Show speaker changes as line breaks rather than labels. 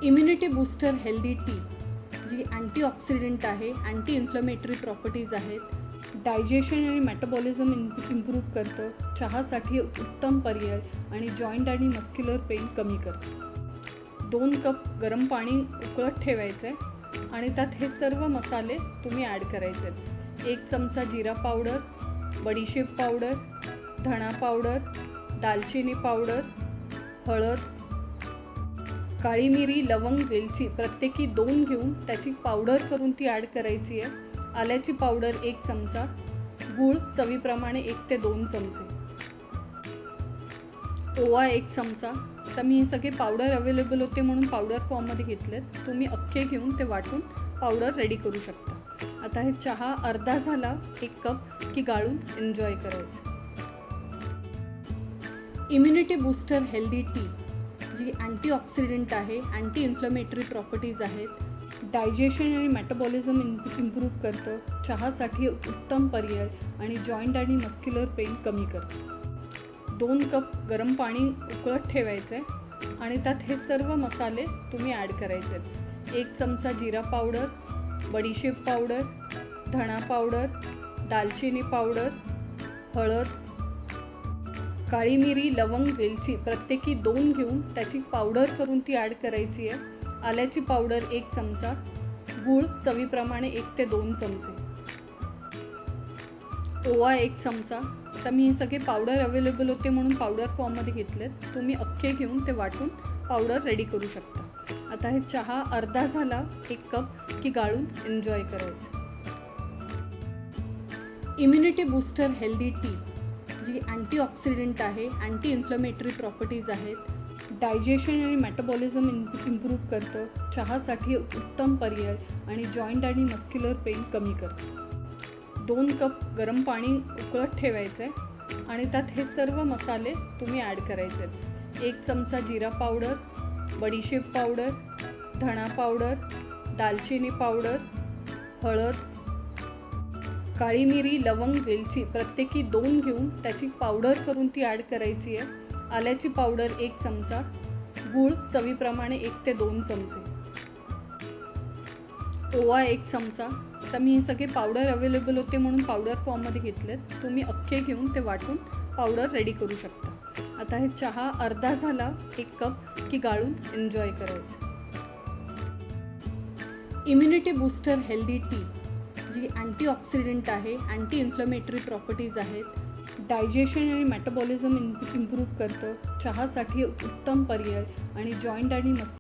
Immunity booster healthy tea जी antioxidant आहे, anti inflammatory properties आहेत, डायजेशन आणि मेटाबॉलिझम इम्प्रूव्ह करतं, चहासाठी उत्तम पर्याय आणि जॉईंट आणि मस्क्युलर पेन कमी करतं. 2 कप गरम पाणी उकळत ठेवायचं आहे आणि त्यात हे सर्व मसाले तुम्ही ॲड करायचे आहेत. 1 चमचा जिरा पावडर, बडीशेप पावडर, धणा पावडर, दालचिनी पावडर, हळद, काळी मिरी, लवंग, वेलची प्रत्येकी 2 घेऊन त्याची पावडर करून ती ॲड करायची आहे. आल्याची पावडर 1 चमचा, गूळ चवीप्रमाणे 1 ते 2 चमचे, ओवा 1 चमचा. आता मी हे सगळे पावडर अवेलेबल होते म्हणून पावडर फॉर्ममध्ये घेतलेत. तुम्ही अख्खे घेऊन ते वाटून पावडर रेडी करू शकता. आता हे चहा अर्धा झाला 1 कप की गाळून एन्जॉय करायचं. इम्युनिटी बूस्टर हेल्दी टी जी अँटीऑक्सिडंट आहे, अँटी इन्फ्लमेटरी प्रॉपर्टीज आहेत, डायजेशन आणि मेटाबॉलिझम इम्प्रूव्ह करतं, चहासाठी उत्तम पर्याय आणि जॉईंट आणि मस्क्युलर पेन कमी करतं. 2 कप गरम पाणी उकळत ठेवायचं आहे आणि त्यात हे सर्व मसाले तुम्ही ॲड करायचे आहेत. 1 चमचा जिरा पावडर, बडीशेप पावडर, धणा पावडर, दालचिनी पावडर, हळद, काळी मिरी, लवंग, वेलची प्रत्येकी 2 घेऊन त्याची पावडर करून ती ॲड करायची आहे. आल्याची पावडर 1 चमचा, गूळ चवीप्रमाणे 1 ते 2 चमचे, ओवा 1 चमचा. आता मी हे सगळे पावडर अवेलेबल होते म्हणून पावडर फॉर्ममध्ये घेतलेत. तुम्ही अख्खे घेऊन ते वाटून पावडर रेडी करू शकता. आता हे चहा अर्धा झाला 1 कप की गाळून एन्जॉय करायचं. इम्युनिटी बूस्टर हेल्दी टी जी अँटीऑक्सिडंट आहे, अँटी इन्फ्लमेटरी प्रॉपर्टीज आहेत, डायजेशन आणि मेटाबॉलिझम इम्प्रूव्ह करतं, चहासाठी उत्तम पर्याय आणि जॉईंट आणि मस्क्युलर पेन कमी करतं. 2 कप गरम पाणी उकळत ठेवायचं आहे आणि त्यात हे सर्व मसाले तुम्ही ॲड करायचे आहेत. 1 चमचा जिरा पावडर, बडीशेप पावडर, धणा पावडर, दालचिनी पावडर, हळद, काळी मिरी, लवंग, वेलची प्रत्येकी 2 घेऊन त्याची पावडर करून ती ॲड करायची आहे. आल्याची पावडर 1 चमचा, गूळ चवीप्रमाणे 1 ते 2 चमचे, ओवा 1 चमचा. आता मी हे सगळे पावडर अवेलेबल होते म्हणून पावडर फॉर्ममध्ये घेतलेत. तुम्ही अख्खे घेऊन ते वाटून पावडर रेडी करू शकता. आता हे चहा अर्धा झाला 1 कप की गाळून एन्जॉय करायचं. इम्युनिटी बूस्टर हेल्दी टी जी अँटीऑक्सिडंट आहे, अँटी इन्फ्लमेटरी प्रॉपर्टीज आहेत, डायजेशन आणि मेटाबॉलिझम इम्प्रूव्ह करतं, चहासाठी उत्तम पर्याय आणि जॉईंट आणि